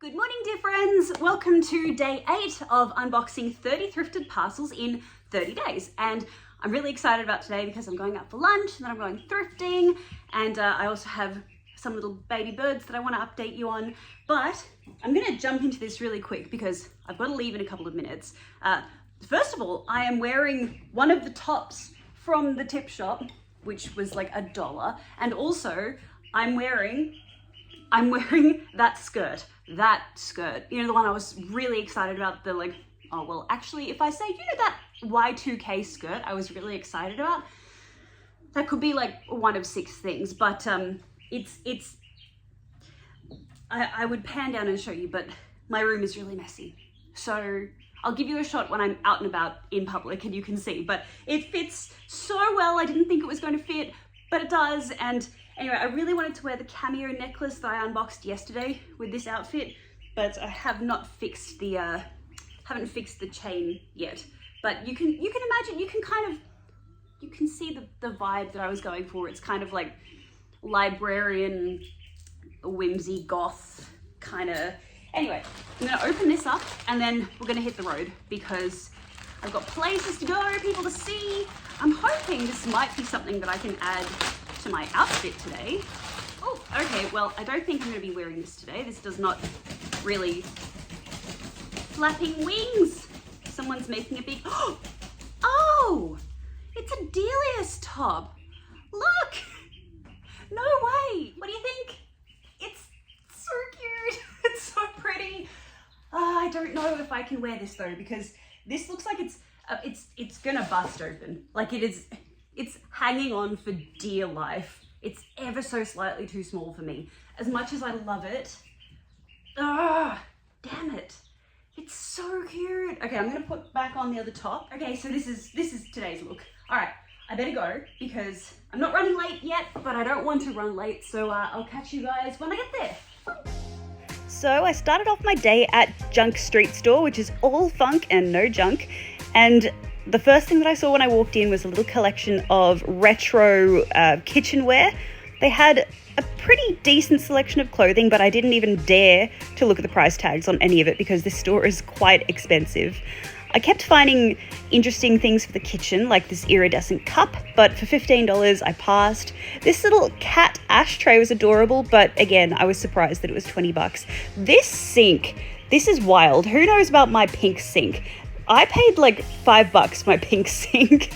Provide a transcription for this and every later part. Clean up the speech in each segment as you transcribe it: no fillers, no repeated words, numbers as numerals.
Good morning, dear friends. Welcome to day 8 of unboxing 30 thrifted parcels in 30 days. And I'm really excited about today because I'm going out for lunch and then I'm going thrifting. And I also have some little baby birds that I want to update you on. But I'm going to jump into this really quick because I've got to leave in a couple of minutes. First of all, I am wearing one of the tops from the tip shop, which was like $1. And also I'm wearing that skirt, you know, the one I was really excited about, the like, oh, well, actually, if I say, you know, that Y2K skirt I was really excited about, that could be like one of 6 things, but I would pan down and show you, but my room is really messy. So I'll give you a shot when I'm out and about in public and you can see, but it fits so well. I didn't think it was going to fit, but it does. And anyway, I really wanted to wear the cameo necklace that I unboxed yesterday with this outfit, but I have not fixed the, haven't fixed the chain yet. But you can imagine, you can see the vibe that I was going for. It's kind of like librarian, whimsy, goth kind of. Anyway, I'm gonna open this up and then we're gonna hit the road because I've got places to go, people to see. I'm hoping this might be something that I can add to my outfit today. Oh, okay, well, I don't think I'm gonna be wearing this today. This does not really, flapping wings. Someone's making a big, oh, it's a Delia's top. Look, no way. What do you think? It's so cute. It's so pretty. I don't know if I can wear this though, because this looks like it's gonna bust open. Like it's hanging on for dear life. It's ever so slightly too small for me. As much as I love it, damn it. It's so cute. Okay, I'm gonna put back on the other top. Okay, so this is today's look. All right, I better go because I'm not running late yet, but I don't want to run late. So I'll catch you guys when I get there. So I started off my day at Junk Street Store, which is all funk and no junk. And the first thing that I saw when I walked in was a little collection of retro kitchenware. They had a pretty decent selection of clothing, but I didn't even dare to look at the price tags on any of it because this store is quite expensive. I kept finding interesting things for the kitchen, like this iridescent cup, but for $15 I passed. This little cat ashtray was adorable, but again, I was surprised that it was 20 bucks. This sink, this is wild. Who knows about my pink sink? I paid like $5 for my pink sink.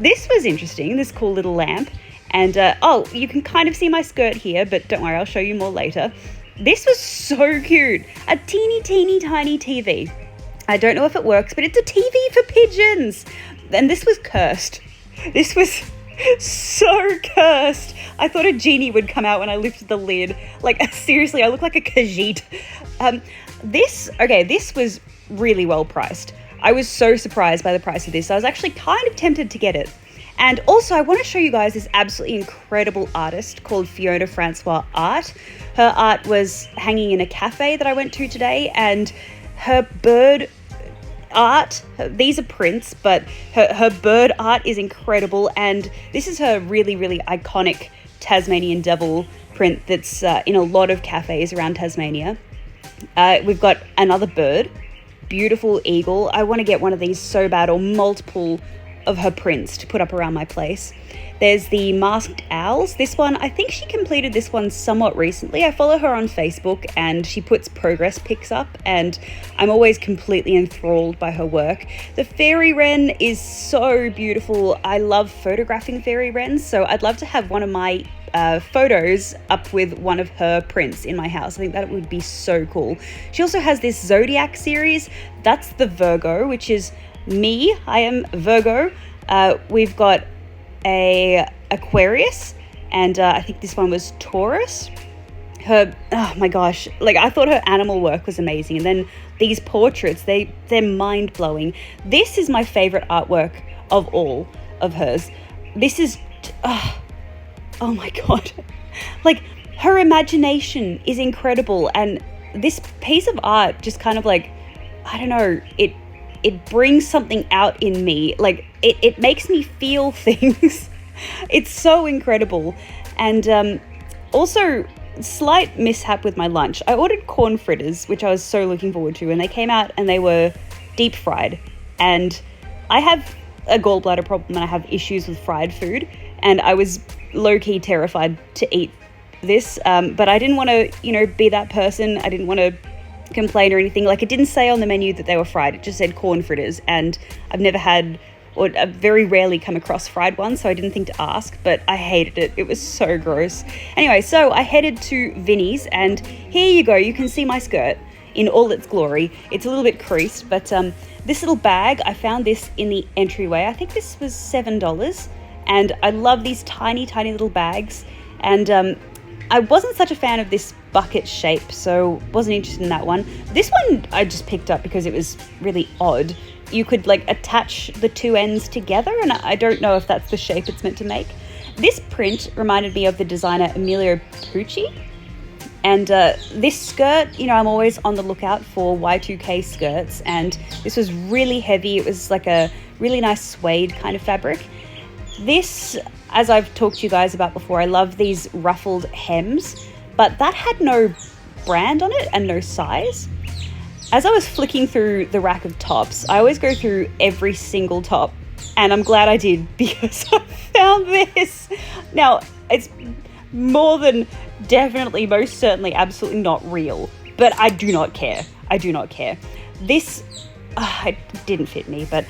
This was interesting, this cool little lamp. And oh, you can kind of see my skirt here, but don't worry, I'll show you more later. This was so cute. A teeny tiny TV. I don't know if it works, but it's a TV for pigeons. And this was cursed. This was so cursed. I thought a genie would come out when I lifted the lid. Like, seriously, I look like a Khajiit. This was really well priced. I was so surprised by the price of this. I was actually kind of tempted to get it. And also, I want to show you guys this absolutely incredible artist called Fiona Francois Art. Her art was hanging in a cafe that I went to today, and her bird art, these are prints, but her bird art is incredible. And this is her really, really iconic Tasmanian devil print that's in a lot of cafes around Tasmania. We've got another bird, beautiful eagle. I want to get one of these so bad, or multiple of her prints to put up around my place. There's the masked owls. This one, I think she completed this one somewhat recently. I follow her on Facebook and she puts progress pics up and I'm always completely enthralled by her work. The fairy wren is so beautiful. I love photographing fairy wrens, so I'd love to have one of my photos up with one of her prints in my house. I think that would be so cool. She also has this Zodiac series. That's the Virgo, which is me. I am Virgo. We've got a Aquarius, and I think this one was Taurus. Oh my gosh, like I thought her animal work was amazing, and then these portraits, they're mind-blowing. This is my favorite artwork of all of hers. This is oh my god, like her imagination is incredible, and this piece of art just kind of like, I don't know, it brings something out in me. Like it makes me feel things. It's so incredible. And also slight mishap with my lunch. I ordered corn fritters, which I was so looking forward to, and they came out and they were deep fried. And I have a gallbladder problem and I have issues with fried food, and I was low-key terrified to eat this, but I didn't want to, be that person. I didn't want to complain or anything. Like, it didn't say on the menu that they were fried. It just said corn fritters, and I've never had, or I've very rarely come across fried ones, so I didn't think to ask, but I hated it. It was so gross. Anyway, so I headed to Vinnie's, and here you go. You can see my skirt in all its glory. It's a little bit creased, but this little bag, I found this in the entryway. I think this was $7, and I love these tiny, tiny little bags, and I wasn't such a fan of this bucket shape, so wasn't interested in that one. This one I just picked up because it was really odd. You could attach the two ends together, and I don't know if that's the shape it's meant to make. This print reminded me of the designer Emilio Pucci. And this skirt, I'm always on the lookout for Y2K skirts, and this was really heavy. It was like a really nice suede kind of fabric. This, as I've talked to you guys about before, I love these ruffled hems, but that had no brand on it and no size. As I was flicking through the rack of tops, I always go through every single top, and I'm glad I did because I found this. Now, it's more than definitely, most certainly, absolutely not real, but I do not care. I do not care. This, it didn't fit me, but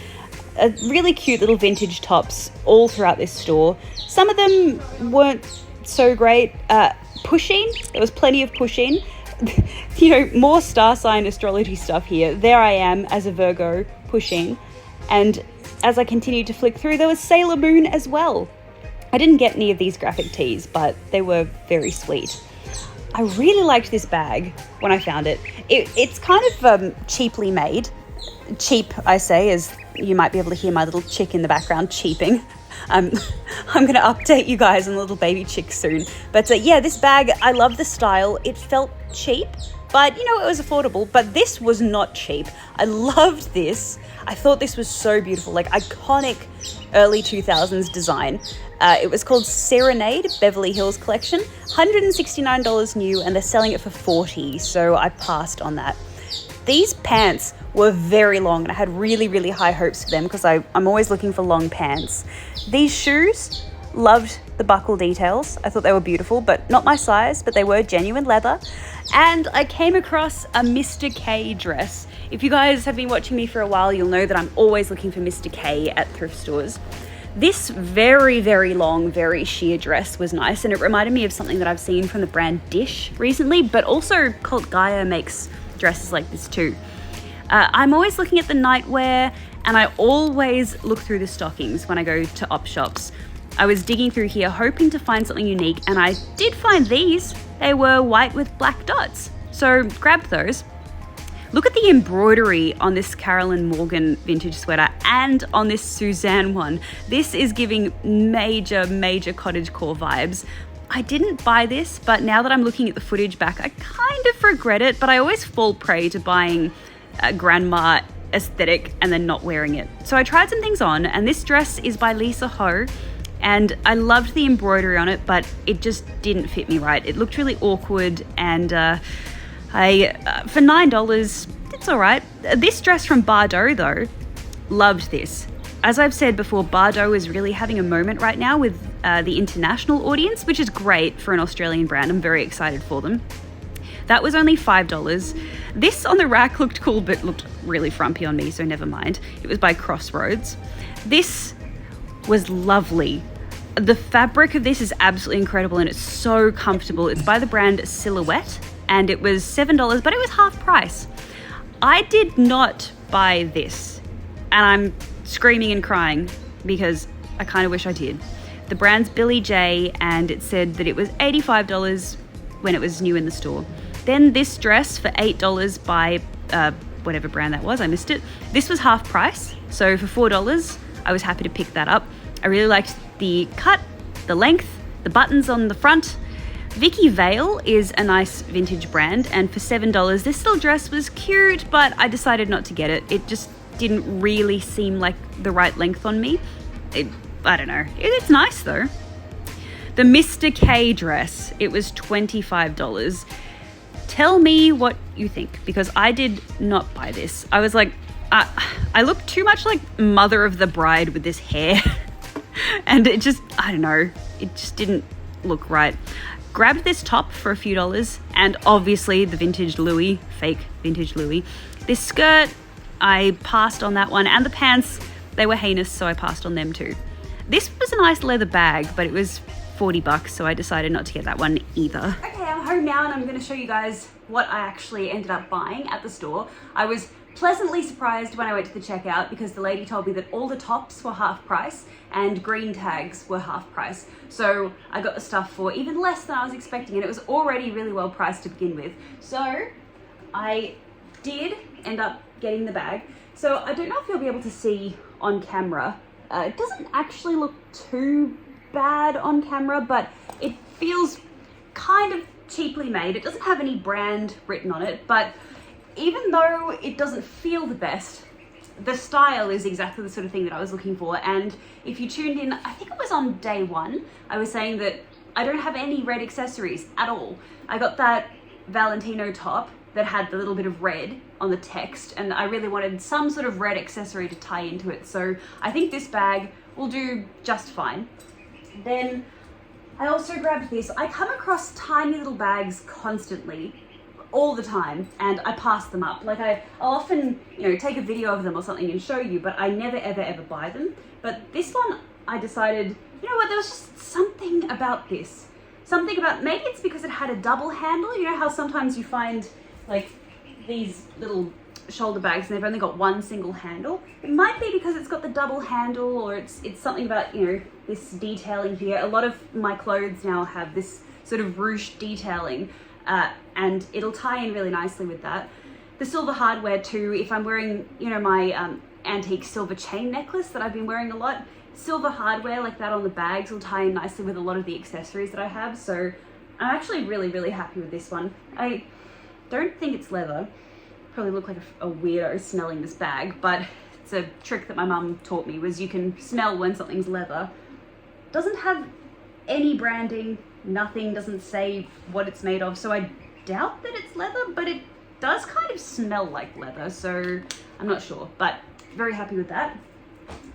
really cute little vintage tops all throughout this store. Some of them weren't so great. Pushing, there was plenty of pushing. More star sign astrology stuff here. There I am as a Virgo pushing. And as I continued to flick through, there was Sailor Moon as well. I didn't get any of these graphic tees, but they were very sweet. I really liked this bag when I found it. It's kind of cheaply made. Cheap, I say, as you might be able to hear my little chick in the background cheeping. I'm going to update you guys on the little baby chick soon. But yeah, this bag, I love the style. It felt cheap, but it was affordable. But this was not cheap. I loved this. I thought this was so beautiful, iconic early 2000s design. It was called Serenade Beverly Hills Collection, $169 new, and they're selling it for $40, so I passed on that. These pants were very long, and I had really, really high hopes for them because I'm always looking for long pants. These shoes, loved the buckle details. I thought they were beautiful, but not my size, but they were genuine leather. And I came across a Mr. K dress. If you guys have been watching me for a while, you'll know that I'm always looking for Mr. K at thrift stores. This very, very long, very sheer dress was nice, and it reminded me of something that I've seen from the brand Dish recently, but also Cult Gaia makes dresses like this too. I'm always looking at the nightwear, and I always look through the stockings when I go to op shops. I was digging through here hoping to find something unique, and I did find these. They were white with black dots, so grabbed those. Look at the embroidery on this Carolyn Morgan vintage sweater and on this Suzanne one. This is giving major, major cottagecore vibes. I didn't buy this, but now that I'm looking at the footage back, I kind of regret it, but I always fall prey to buying a grandma aesthetic and then not wearing it. So I tried some things on, and this dress is by Lisa Ho, and I loved the embroidery on it, but it just didn't fit me right. It looked really awkward, and for $9, it's all right. This dress from Bardot, though, loved this. As I've said before, Bardot is really having a moment right now with the international audience, which is great for an Australian brand. I'm very excited for them. That was only $5. This on the rack looked cool, but looked really frumpy on me, so never mind. It was by Crossroads. This was lovely. The fabric of this is absolutely incredible, and it's so comfortable. It's by the brand Silhouette, and it was $7, but it was half price. I did not buy this, and I'm screaming and crying because I kind of wish I did. The brand's Billy J, and it said that it was $85 when it was new in the store. Then this dress for $8 by whatever brand that was, I missed it. This was half price, so for $4, I was happy to pick that up. I really liked the cut, the length, the buttons on the front. Vicky Vale is a nice vintage brand, and for $7, this little dress was cute, but I decided not to get it. It just didn't really seem like the right length on me. I don't know. It's nice though. The Mr. K dress, it was $25. Tell me what you think, because I did not buy this. I was like, I look too much like mother of the bride with this hair. And it just, I don't know, it just didn't look right. Grabbed this top for a few dollars, and obviously the vintage Louis, fake vintage Louis. This skirt, I passed on that one, and the pants, they were heinous, so I passed on them too. This was a nice leather bag, but it was $40, so I decided not to get that one either. Okay, I'm home now, and I'm going to show you guys what I actually ended up buying at the store. I was pleasantly surprised when I went to the checkout because the lady told me that all the tops were half price and green tags were half price. So I got the stuff for even less than I was expecting, and it was already really well priced to begin with. So I did end up getting the bag. So I don't know if you'll be able to see on camera. It doesn't actually look too bad on camera, but it feels kind of cheaply made. It doesn't have any brand written on it, but even though it doesn't feel the best, the style is exactly the sort of thing that I was looking for. And if you tuned in, I think it was on day one, I was saying that I don't have any red accessories at all. I got that Valentino top that had the little bit of red on the text, and I really wanted some sort of red accessory to tie into it. So I think this bag will do just fine. Then I also grabbed this. I come across tiny little bags constantly, all the time, and I pass them up. Like I'll often, take a video of them or something and show you, but I never ever buy them. But this one, I decided, you know what, there was just something about this. Something about, maybe it's because it had a double handle. You know how sometimes you find like these little shoulder bags and they've only got one single handle? It might be because it's got the double handle, or it's something about, this detailing here. A lot of my clothes now have this sort of ruched detailing, and it'll tie in really nicely with that. The silver hardware too, if I'm wearing, my antique silver chain necklace that I've been wearing a lot, silver hardware like that on the bags will tie in nicely with a lot of the accessories that I have. So I'm actually really happy with this one. I don't think it's leather. Probably look like a weirdo smelling this bag, but it's a trick that my mum taught me, was you can smell when something's leather. Doesn't have any branding, nothing, doesn't say what it's made of, so I doubt that it's leather, but it does kind of smell like leather, so I'm not sure, but very happy with that.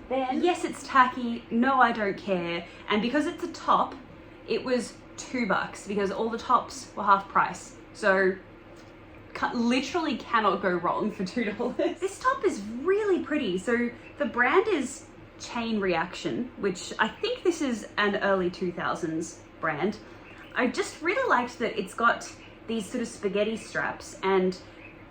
Then, yes, it's tacky, no, I don't care, and because it's a top, it was $2 because all the tops were half price, so literally cannot go wrong for $2. This top is really pretty. So the brand is Chain Reaction, which I think this is an early 2000s brand. I just really liked that it's got these sort of spaghetti straps and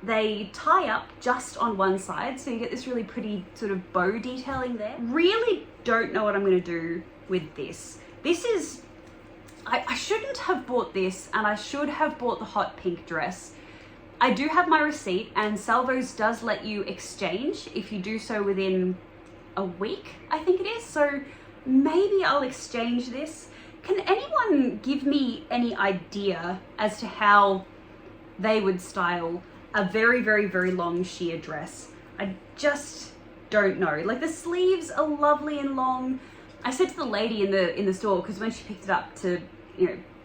they tie up just on one side, so you get this really pretty sort of bow detailing there. Really don't know what I'm going to do with this. This is, I shouldn't have bought this, and I should have bought the hot pink dress. I do have my receipt, and Salvos does let you exchange if you do so within a week, I think it is. So maybe I'll exchange this. Can anyone give me any idea as to how they would style a very long sheer dress? I just don't know. Like, the sleeves are lovely and long. I said to the lady in the store, because when she picked it up to,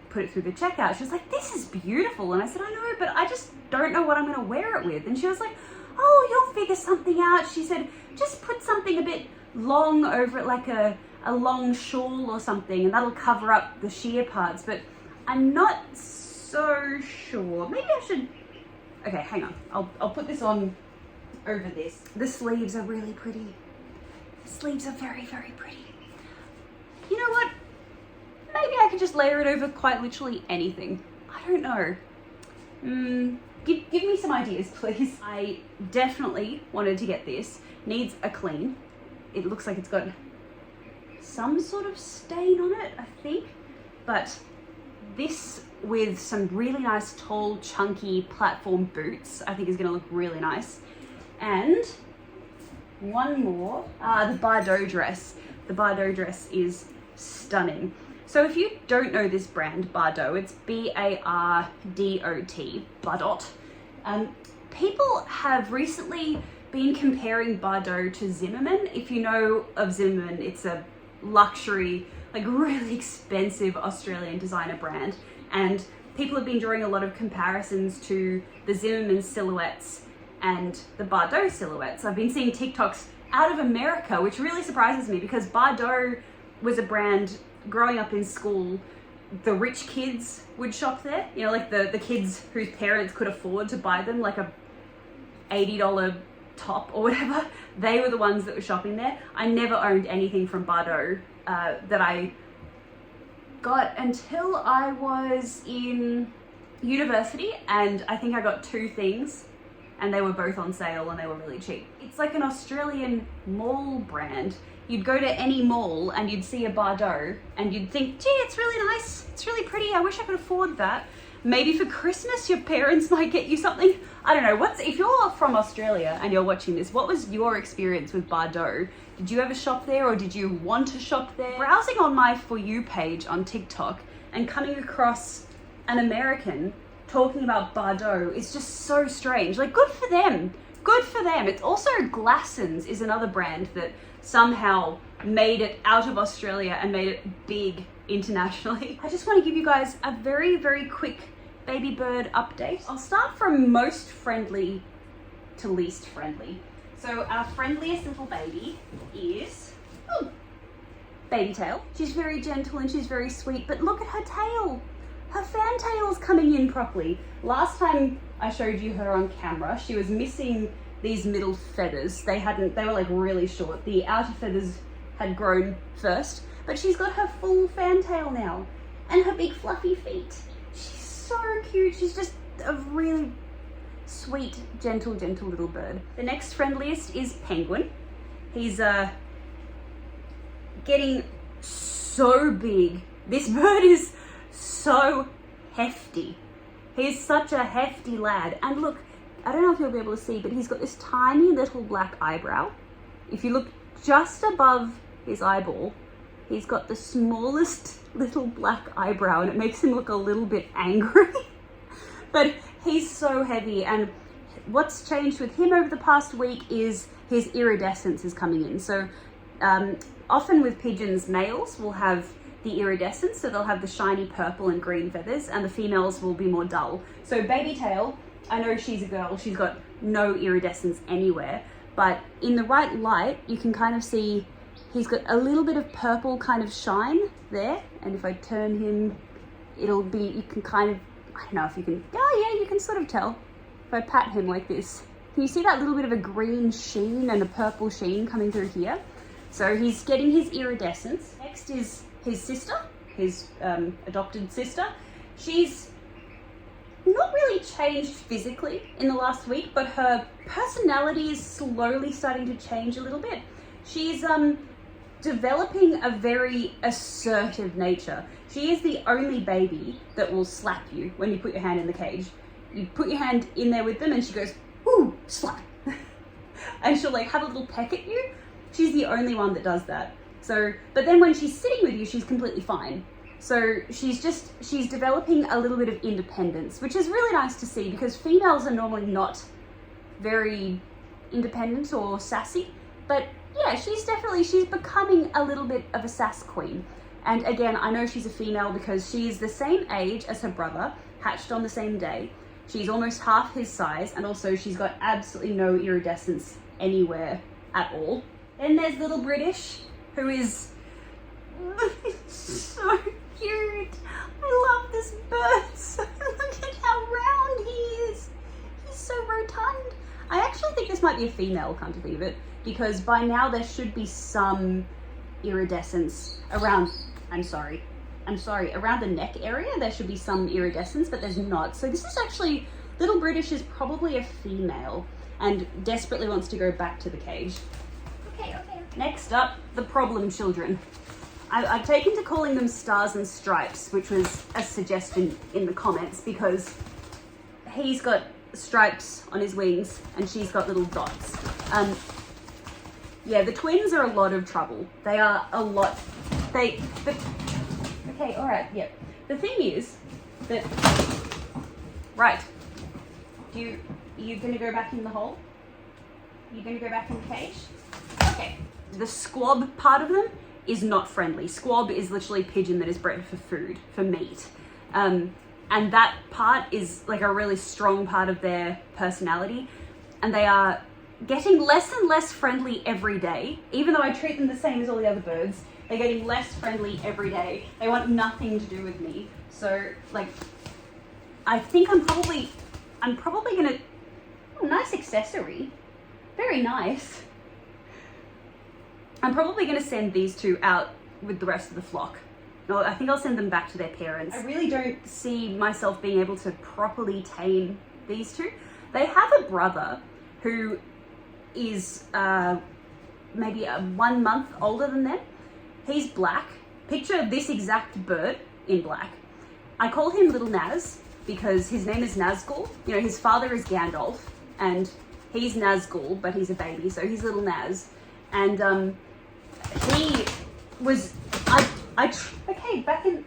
put it through the checkout, she was like, "This is beautiful." And I said, "I know, but I just don't know what I'm going to wear it with." And she was like, "Oh, you'll figure something out." She said, "Just put something a bit long over it, like a long shawl or something, and that'll cover up the sheer parts." But I'm not so sure. Maybe I should... Okay, hang on. I'll put this on over this. The sleeves are really pretty. The sleeves are very pretty. You know what? Maybe I could just layer it over quite literally anything. I don't know. Give me some ideas, please. I definitely wanted to get this. Needs a clean. It looks like it's got some sort of stain on it, I think. But this with some really nice, tall, chunky platform boots, I think is gonna look really nice. And one more, the Bardot dress. The Bardot dress is stunning. So if you don't know this brand, Bardot, it's B-A-R-D-O-T, Bardot. People have recently been comparing Bardot to Zimmermann. If you know of Zimmermann, it's a luxury like really expensive Australian designer brand. And people have been drawing a lot of comparisons to the Zimmermann silhouettes and the Bardot silhouettes. I've been seeing TikToks out of America, which really surprises me because Bardot was a brand growing up in school. The rich kids would shop there, you know, like the kids whose parents could afford to buy them like a $80 top or whatever. They were the ones that were shopping there. I never owned anything from Bardot that I got until I was in university, and I think I got 2 things and they were both on sale and they were really cheap. It's like an Australian mall brand. You'd go to any mall and you'd see a Bardot and you'd think, gee, it's really nice, it's really pretty, I wish I could afford that. Maybe for Christmas your parents might get you something. I don't know, if you're from Australia and you're watching this, what was your experience with Bardot? Did you ever shop there, or did you want to shop there? Browsing on my For You page on TikTok and coming across an American talking about Bardot is just so strange. Like, good for them. Good for them. It's also Glassons is another brand that somehow made it out of Australia and made it big internationally. I just want to give you guys a very, very quick baby bird update. I'll start from most friendly to least friendly. So our friendliest little baby is Baby Tail. She's very gentle and she's very sweet, but look at her tail. Her fantail's coming in properly. Last time I showed you her on camera, she was missing these middle feathers. They were like really short. The outer feathers had grown first, but she's got her full fantail now and her big fluffy feet. She's so cute. She's just a really sweet, gentle little bird. The next friendliest is Penguin. He's getting so big. This bird is so hefty. He's such a hefty lad. And look, I don't know if you'll be able to see, but he's got this tiny little black eyebrow. If you look just above his eyeball, he's got the smallest little black eyebrow, and it makes him look a little bit angry. But he's so heavy, and what's changed with him over the past week is his iridescence is coming in. So often with pigeons, males will have the iridescence, so they'll have the shiny purple and green feathers, and the females will be more dull. So Baby Tail, I know she's a girl, she's got no iridescence anywhere, but in the right light, you can kind of see he's got a little bit of purple kind of shine there, and if I turn him, it'll be, you can kind of, I don't know if you can, oh yeah, you can sort of tell. If I pat him like this, can you see that little bit of a green sheen and a purple sheen coming through here? So he's getting his iridescence. Next is his sister, his adopted sister. She's not really changed physically in the last week, but her personality is slowly starting to change a little bit. She's developing a very assertive nature. She is the only baby that will slap you when you put your hand in the cage. You put your hand in there with them and she goes, ooh, slap. And she'll like have a little peck at you. She's the only one that does that. So, but then when she's sitting with you, she's completely fine. So she's developing a little bit of independence, which is really nice to see because females are normally not very independent or sassy. But yeah, she's becoming a little bit of a sass queen. And again, I know she's a female because she's the same age as her brother, hatched on the same day. She's almost half his size, and also she's got absolutely no iridescence anywhere at all. Then there's little British, who is so cute. I love this bird. Look at how round he is. He's so rotund. I actually think this might be a female, come to think of it, because by now there should be some iridescence around, around the neck area there should be some iridescence, but there's not. So this is actually, little British is probably a female and desperately wants to go back to the cage. Okay. Next up, the problem children. I've taken to calling them Stars and Stripes, which was a suggestion in the comments because he's got stripes on his wings and she's got little dots. Yeah, the twins are a lot of trouble. They are a lot. Okay, all right, yeah. The thing is that, right, you gonna go back in the hole? You gonna go back in the cage? Okay. The squab part of them is not friendly. Squab is literally pigeon that is bred for food, for meat. And that part is like a really strong part of their personality. And they are getting less and less friendly every day. Even though I treat them the same as all the other birds, they're getting less friendly every day. They want nothing to do with me. So like, I think I'm probably gonna, oh, nice accessory. Very nice. I'm probably gonna send these two out with the rest of the flock. No, I think I'll send them back to their parents. I really don't see myself being able to properly tame these two. They have a brother who is maybe 1 month older than them. He's black. Picture this exact bird in black. I call him Little Naz because his name is Nazgul. You know, his father is Gandalf and he's Nazgul, but he's a baby, so he's Little Naz. And he was, okay, back in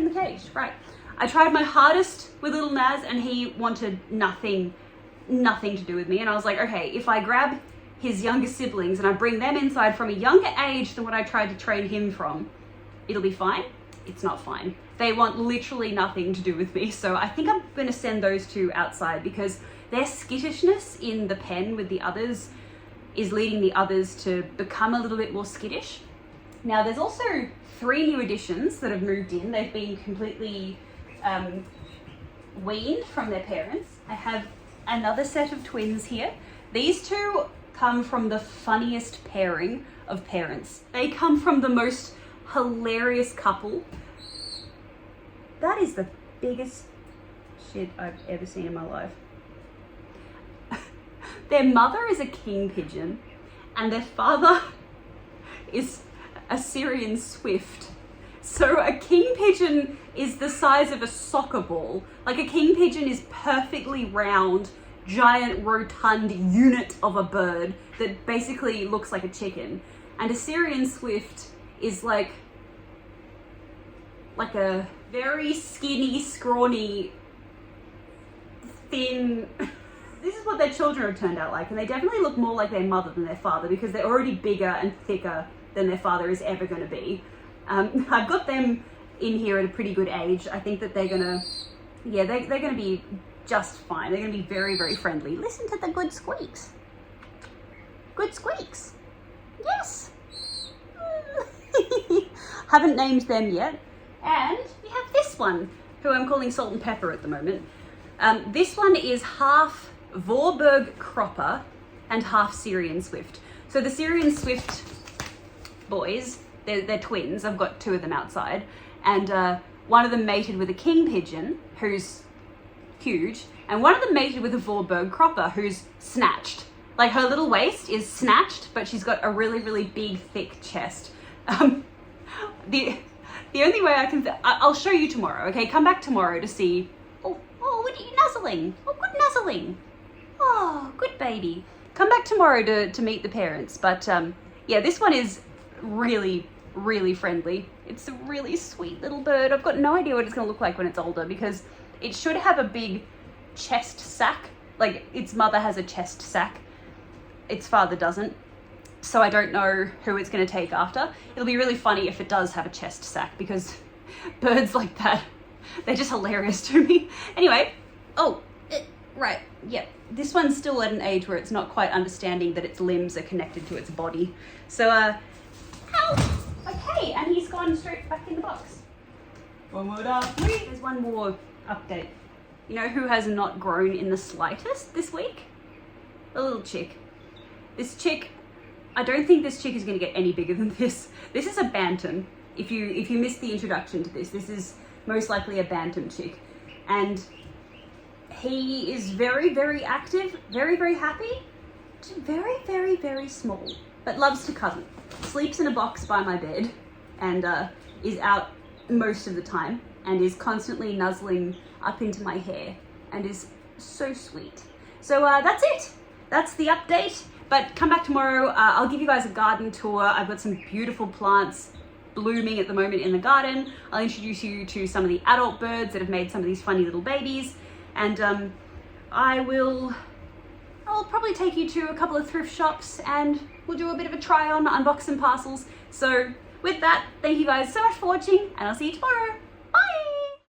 the cage, right. I tried my hardest with Little Naz and he wanted nothing to do with me. And I was like, okay, if I grab his younger siblings and I bring them inside from a younger age than what I tried to train him from, it'll be fine. It's not fine. They want literally nothing to do with me. So I think I'm gonna send those two outside because their skittishness in the pen with the others is leading the others to become a little bit more skittish. Now there's also 3 new additions that have moved in. They've been completely weaned from their parents. I have another set of twins here. These two come from the funniest pairing of parents. They come from the most hilarious couple. That is the biggest shit I've ever seen in my life. Their mother is a king pigeon and their father is a Syrian swift. So a king pigeon is the size of a soccer ball. Like a king pigeon is perfectly round, giant, rotund unit of a bird that basically looks like a chicken. And a Syrian swift is like a very skinny, scrawny, thin... This is what their children have turned out like, and they definitely look more like their mother than their father because they're already bigger and thicker than their father is ever going to be. I've got them in here at a pretty good age. I think that they're gonna, yeah, they're gonna be just fine. They're gonna be very, very friendly. Listen to the good squeaks. Good squeaks. Yes. Haven't named them yet. And we have this one, who I'm calling Salt and Pepper at the moment. This one is half Vorburg Cropper and half Syrian Swift. So the Syrian Swift boys, they're twins. I've got 2 of them outside. And one of them mated with a king pigeon, who's huge. And one of them mated with a Vorburg Cropper, who's snatched. Like her little waist is snatched, but she's got a really, really big, thick chest. The only way I can, I'll show you tomorrow, okay? Come back tomorrow to see. Oh, what are you nuzzling? Oh, good nuzzling. Oh, good baby. Come back tomorrow to meet the parents. But yeah, this one is really, really friendly. It's a really sweet little bird. I've got no idea what it's gonna look like when it's older because it should have a big chest sack. Like its mother has a chest sack. Its father doesn't. So I don't know who it's gonna take after. It'll be really funny if it does have a chest sack because birds like that, they're just hilarious to me. Anyway, right, yeah. This one's still at an age where it's not quite understanding that its limbs are connected to its body. So, ow! Okay, and he's gone straight back in the box. One more up. There's one more update. You know who has not grown in the slightest this week? A little chick. This chick, I don't think this chick is going to get any bigger than this. This is a bantam. If you missed the introduction to this is most likely a bantam chick. And he is very, very active, very, very happy, very, very, very small, but loves to cuddle. Sleeps in a box by my bed and is out most of the time and is constantly nuzzling up into my hair and is so sweet. So that's it. That's the update. But come back tomorrow. I'll give you guys a garden tour. I've got some beautiful plants blooming at the moment in the garden. I'll introduce you to some of the adult birds that have made some of these funny little babies. And I'll probably take you to a couple of thrift shops and we'll do a bit of a try on, unbox some parcels. So with that, thank you guys so much for watching, and I'll see you tomorrow.